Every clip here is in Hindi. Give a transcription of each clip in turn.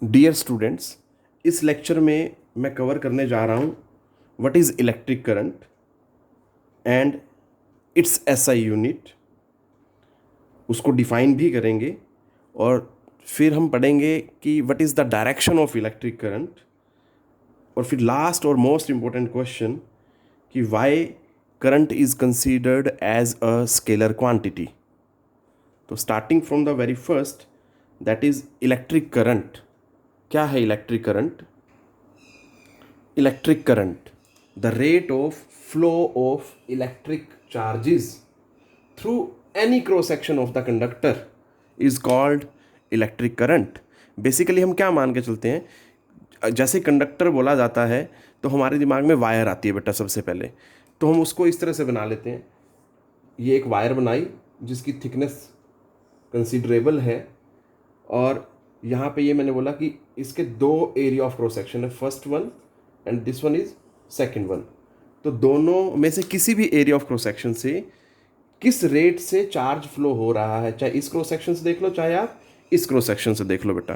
डियर स्टूडेंट्स, इस लेक्चर में मैं कवर करने जा रहा हूँ what is electric current and its SI unit. उसको डिफाइन भी करेंगे और फिर हम पढ़ेंगे कि what is the direction of electric current, और फिर लास्ट और मोस्ट इम्पोर्टेंट क्वेश्चन कि why current is considered as a scalar quantity. तो starting from the very first, that is electric current. क्या है electric current? Electric current, the rate of flow of electric charges through any cross section of the conductor is called electric current। Basically हम क्या मान के चलते हैं, जैसे कंडक्टर बोला जाता है तो हमारे दिमाग में वायर आती है बेटा सबसे पहले। तो हम उसको इस तरह से बना लेते हैं, ये एक वायर बनाई जिसकी थिकनेस कंसिडरेबल है, और यहाँ पे ये मैंने बोला कि इसके दो एरिया ऑफ क्रॉस सेक्शन है, first one and this one is second one. तो दोनों में से किसी भी एरिया ऑफ क्रॉस सेक्शन से किस रेट से चार्ज फ्लो हो रहा है, चाहे इस क्रॉस सेक्शन से देख लो चाहे आप इस क्रॉस सेक्शन से देख लो बेटा।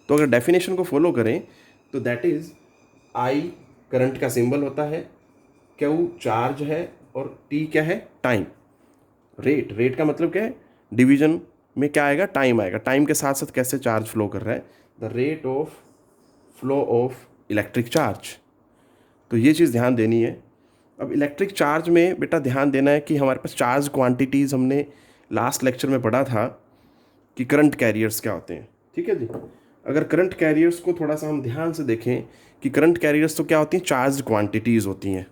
तो अगर डेफिनेशन को फॉलो करें तो दैट इज आई करंट का सिंबल होता है, क्यू चार्ज है, और टी क्या है? टाइम। रेट का मतलब क्या है? डिवीजन में क्या आएगा? टाइम आएगा। टाइम के साथ साथ कैसे चार्ज फ्लो कर रहा है, the rate of flow of electric charge. तो ये चीज़ ध्यान देनी है। अब इलेक्ट्रिक चार्ज में बेटा ध्यान देना है कि हमारे पास चार्ज क्वांटिटीज़ हमने लास्ट लेक्चर में पढ़ा था कि करंट कैरियर्स क्या होते हैं। ठीक है जी। अगर करंट कैरियर्स को थोड़ा सा हम ध्यान से देखें कि करंट कैरियर्स तो क्या होती हैं? चार्ज क्वांटिटीज़ होती हैं।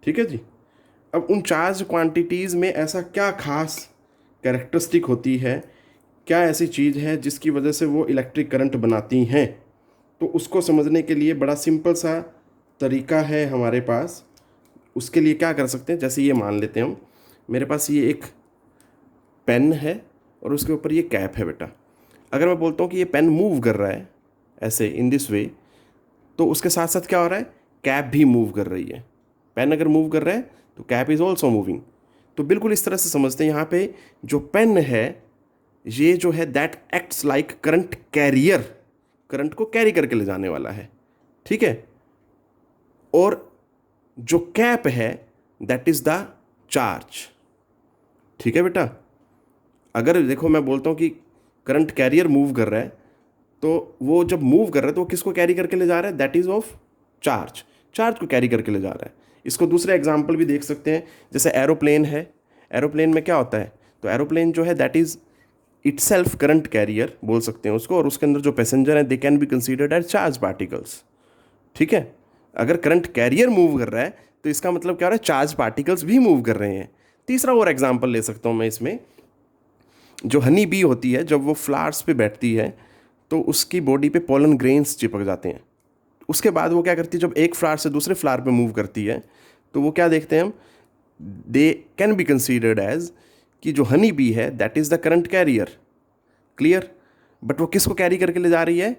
ठीक है जी। अब उन चार्ज क्वांटिटीज़ में ऐसा क्या खास कैरेक्टरिस्टिक होती है, क्या ऐसी चीज़ है जिसकी वजह से वो इलेक्ट्रिक करंट बनाती हैं? तो उसको समझने के लिए बड़ा सिंपल सा तरीका है हमारे पास। उसके लिए क्या कर सकते हैं, जैसे ये मान लेते हैं हम, मेरे पास ये एक पेन है और उसके ऊपर ये कैप है बेटा। अगर मैं बोलता हूँ कि ये पेन मूव कर रहा है ऐसे इन दिस वे, तो उसके साथ साथ क्या हो रहा है? कैप भी मूव कर रही है। पेन अगर मूव कर रहा है तो कैप इज़ ऑल्सो मूविंग। तो बिल्कुल इस तरह से समझते हैं, यहाँ पे जो पेन है ये जो है that acts like current carrier, current को कैरी करके ले जाने वाला है। ठीक है। और जो कैप है दैट इज द चार्ज। ठीक है बेटा। अगर देखो मैं बोलता हूँ कि करंट कैरियर मूव कर रहा है, तो वो जब मूव कर रहा है तो वो किसको कैरी करके ले जा रहा है? That is of charge. Charge को कैरी करके ले जा रहा है। इसको दूसरे एग्जाम्पल भी देख सकते हैं, जैसे एरोप्लेन है। एरोप्लेन में क्या होता है? तो एरोप्लेन जो है that is itself current carrier बोल सकते हैं उसको, और उसके अंदर जो पैसेंजर हैं they can be considered as charge particles. ठीक है। अगर करंट कैरियर मूव कर रहा है तो इसका मतलब क्या हो रहा है? चार्ज पार्टिकल्स भी मूव कर रहे हैं। तीसरा और एग्जांपल ले सकता हूँ मैं इसमें, जो हनी बी होती है जब वो फ्लावर्स पे बैठती है तो उसकी बॉडी पे पोलन ग्रेन्स चिपक जाते हैं। उसके बाद वो क्या करती है, जब एक फ्लावर से दूसरे फ्लावर पे मूव करती है तो वो क्या देखते हैं हम? They can be considered as कि जो हनी बी है that is the current carrier. Clear? But वो किसको कैरी करके ले जा रही है?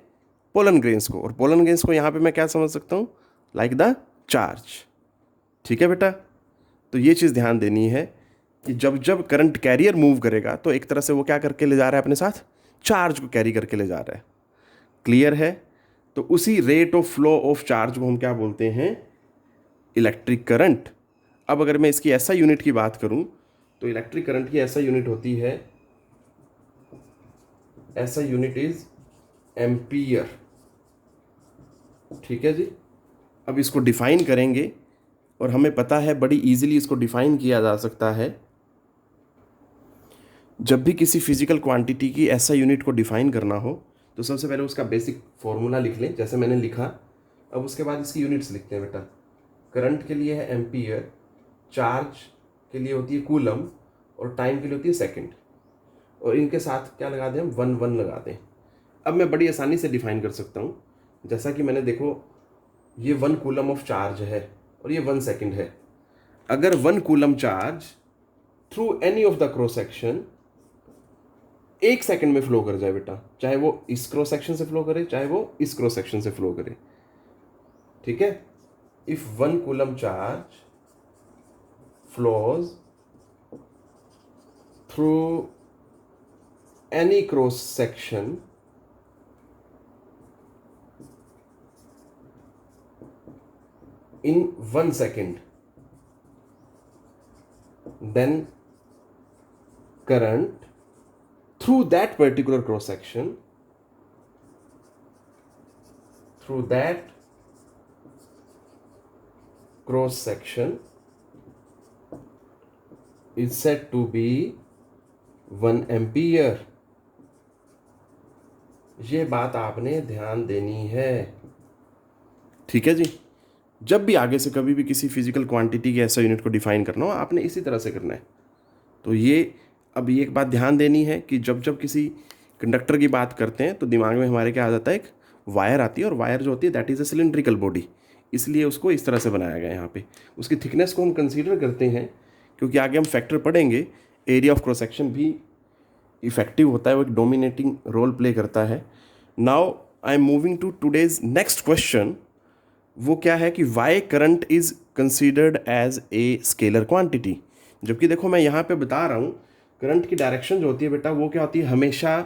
पोलन ग्रेन्स को। और पोलन ग्रेन्स को यहाँ पे मैं क्या समझ सकता हूँ? Like the charge. ठीक है बेटा। तो ये चीज़ ध्यान देनी है कि जब जब करंट कैरियर मूव करेगा तो एक तरह से वो क्या करके ले जा रहा है अपने साथ? चार्ज को कैरी करके ले जा रहा है। क्लियर है? तो उसी rate of flow of charge को हम क्या बोलते हैं? Electric current. अब अगर मैं इसकी ऐसा यूनिट की बात करूं तो इलेक्ट्रिक करंट की ऐसा यूनिट होती है, ऐसा यूनिट इज एम्पियर। ठीक है जी। अब इसको डिफाइन करेंगे और हमें पता है बड़ी इजीली इसको डिफाइन किया जा सकता है। जब भी किसी फिजिकल क्वांटिटी की ऐसा यूनिट को डिफाइन करना हो तो सबसे पहले उसका बेसिक फॉर्मूला लिख लें जैसे मैंने लिखा। अब उसके बाद इसकी यूनिट्स लिखते हैं बेटा। करंट के लिए है एम्पियर, चार्ज के लिए होती है कूलम, और टाइम के लिए होती है सेकंड। और इनके साथ क्या लगा दें हम? 1 1 लगा दें। अब मैं बड़ी आसानी से डिफाइन कर सकता हूँ, जैसा कि मैंने देखो ये 1 कूलम ऑफ चार्ज है और ये 1 सेकंड है। अगर 1 coulomb charge through any of the cross section 1 second में फ्लो कर जाए बेटा, चाहे वो इस क्रॉस सेक्शन से फ्लो करे चाहे वो इस क्रॉस सेक्शन से फ्लो करे। ठीक है। If 1 coulomb charge flows through any cross section in 1 second, then current through that particular cross section, is said to be 1 ampere. ये बात आपने ध्यान देनी है, ठीक है जी। जब भी आगे से कभी भी किसी फिजिकल क्वांटिटी के ऐसा यूनिट को डिफाइन करना हो, आपने इसी तरह से करना है। तो ये अब ये एक बात ध्यान देनी है कि जब जब किसी कंडक्टर की बात करते हैं तो दिमाग में हमारे क्या आ जाता है, एक वायर आती है, और वायर जो होती है that is a cylindrical body, इसलिए उसको इस तरह से बनाया गया है। यहाँ पे उसकी थिकनेस को हम कंसीडर करते हैं, क्योंकि आगे हम फैक्टर पढ़ेंगे, एरिया ऑफ क्रॉस सेक्शन भी इफेक्टिव होता है, वो एक डोमिनेटिंग रोल प्ले करता है। Now I am moving to today's next question. वो क्या है कि why current is considered as a scalar quantity. जबकि देखो मैं यहाँ पे बता रहा हूँ करंट की डायरेक्शन जो होती है बेटा, वो क्या होती है, हमेशा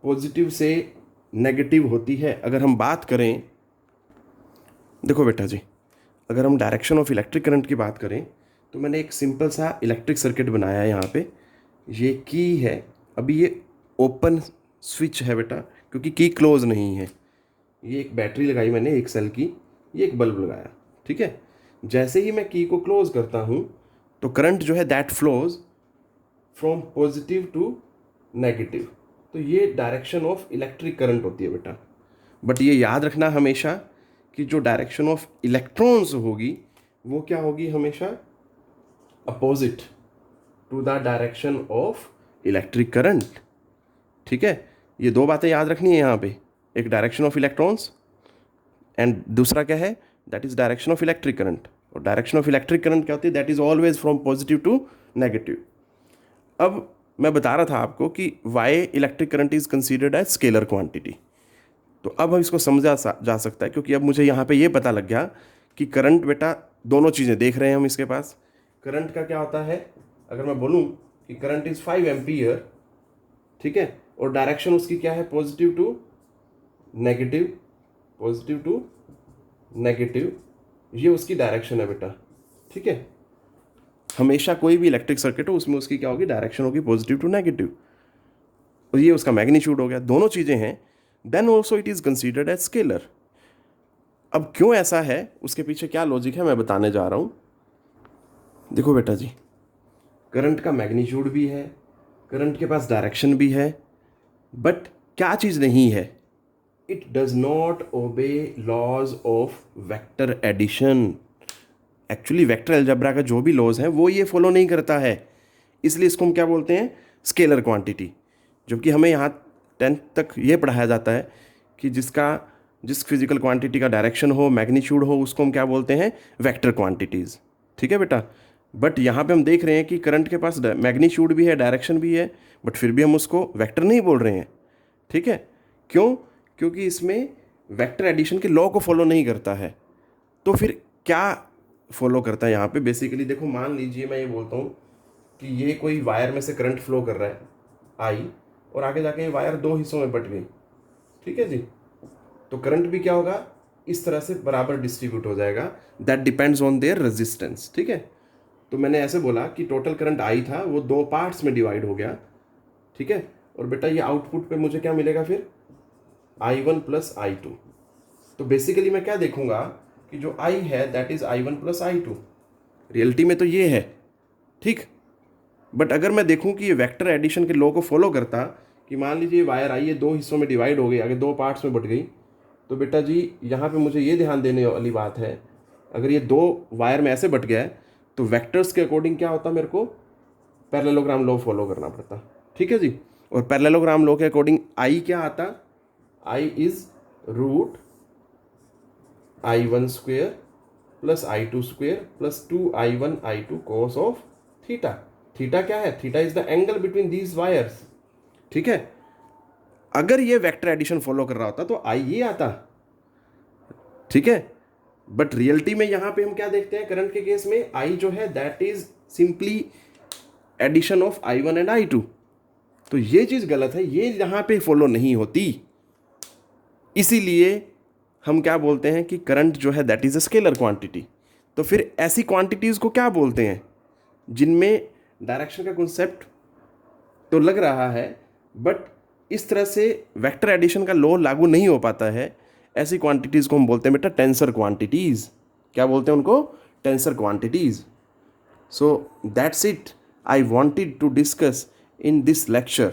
पॉजिटिव से नेगेटिव होती है। अगर हम बात करें, देखो बेटा जी, अगर हम डायरेक्शन ऑफ इलेक्ट्रिक करंट की बात करें तो मैंने एक सिंपल सा इलेक्ट्रिक सर्किट बनाया है। यहाँ पे ये की है, अभी ये ओपन स्विच है बेटा, क्योंकि की क्लोज नहीं है। ये एक बैटरी लगाई मैंने एक सेल की, ये एक बल्ब लगाया, ठीक है। जैसे ही मैं की को क्लोज करता हूँ तो करंट जो है that flows from positive to negative. तो ये डायरेक्शन ऑफ इलेक्ट्रिक करंट होती है बेटा। बट ये याद रखना हमेशा कि जो डायरेक्शन ऑफ इलेक्ट्रॉन्स होगी वो क्या होगी, हमेशा opposite to the direction of electric current, ठीक है। ये दो बातें याद रखनी है यहाँ पे, एक डायरेक्शन ऑफ इलेक्ट्रॉन्स एंड दूसरा क्या है, that is direction of electric current. और डायरेक्शन ऑफ इलेक्ट्रिक करंट क्या होती है, that is always from positive to negative. अब मैं बता रहा था आपको कि why electric current is considered as scalar quantity. तो अब हम इसको समझा जा सकता है, क्योंकि अब मुझे यहाँ पे ये पता लग गया कि करंट बेटा दोनों चीज़ें देख रहे हैं हम इसके पास। करंट का क्या होता है, अगर मैं बोलूँ कि करंट इज 5 एम्पियर, ठीक है, और डायरेक्शन उसकी क्या है, positive to negative, positive to negative, ये उसकी डायरेक्शन है बेटा, ठीक है। हमेशा कोई भी इलेक्ट्रिक सर्किट हो उसमें उसकी क्या होगी, डायरेक्शन होगी पॉजिटिव टू नेगेटिव, और ये उसका मैग्नीट्यूड हो गया। दोनों चीज़ें हैं, then also it is considered as scalar. अब क्यों ऐसा है, उसके पीछे क्या लॉजिक है, मैं बताने जा रहा हूँ। देखो बेटा जी, करंट का मैग्नीट्यूड भी है, करंट के पास डायरेक्शन भी है, बट क्या चीज़ नहीं है, it does not obey laws of vector addition. Actually vector algebra का जो भी लॉज है वो ये फॉलो नहीं करता है, इसलिए इसको हम क्या बोलते हैं, स्केलर क्वांटिटी। जबकि हमें यहाँ 10th तक ये पढ़ाया जाता है कि जिस फिजिकल क्वांटिटी का डायरेक्शन हो, मैग्नीट्यूड हो, उसको हम क्या बोलते हैं, वेक्टर क्वांटिटीज़, ठीक है बेटा। बट यहाँ पे हम देख रहे हैं कि करंट के पास मैग्नीट्यूड भी है, डायरेक्शन भी है, बट फिर भी हम उसको वेक्टर नहीं बोल रहे हैं, ठीक है। क्यों, क्योंकि इसमें वेक्टर एडिशन के लॉ को फॉलो नहीं करता है। तो फिर क्या फॉलो करता है यहाँ पे, बेसिकली देखो, मान लीजिए मैं ये बोलता हूँ कि ये कोई वायर में से करंट फ्लो कर रहा है आई, और आगे जाके ये वायर दो हिस्सों में बट गई, ठीक है जी। तो करंट भी क्या होगा, इस तरह से बराबर डिस्ट्रीब्यूट हो जाएगा, that depends on their resistance, ठीक है। तो मैंने ऐसे बोला कि टोटल करंट आई था वो दो पार्ट्स में डिवाइड हो गया, ठीक है। और बेटा ये आउटपुट पे मुझे क्या मिलेगा फिर, I1 प्लस I2। तो बेसिकली मैं क्या देखूंगा कि जो I है that is I1 plus I2, reality में तो ये है, ठीक। बट अगर मैं देखूं कि ये वेक्टर एडिशन के लॉ को फॉलो करता, कि मान लीजिए वायर आई है दो हिस्सों में डिवाइड हो गई, आगे दो पार्ट्स में बट गई, तो बेटा जी यहाँ पे मुझे ये ध्यान देने वाली बात है, अगर ये दो वायर में ऐसे बट गया है तो वेक्टर्स के अकॉर्डिंग क्या होता, मेरे को पैरेललोग्राम लॉ फॉलो करना पड़ता, ठीक है जी। और पैरेललोग्राम लॉ के अकॉर्डिंग आई क्या आता, I is root I1 square plus I2 square plus 2I1 I2 cos of theta. Theta क्या है, theta is the angle between these wires, ठीक है। अगर ये वेक्टर एडिशन फॉलो कर रहा होता तो आई ये आता, ठीक है। बट रियलिटी में यहाँ पे हम क्या देखते हैं, करंट के केस में आई जो है that is simply addition of I1 and I2। तो ये चीज़ गलत है, ये यहाँ पे फॉलो नहीं होती, इसीलिए हम क्या बोलते हैं कि करंट जो है that is a scalar quantity. तो फिर ऐसी क्वांटिटीज़ को क्या बोलते हैं जिनमें डायरेक्शन का कॉन्सेप्ट तो लग रहा है बट इस तरह से वेक्टर एडिशन का लॉ लागू नहीं हो पाता है, ऐसी क्वांटिटीज़ को हम बोलते हैं बेटा टेंसर क्वांटिटीज़। क्या बोलते हैं उनको? Tensor quantities. So that's it I wanted to discuss in this lecture.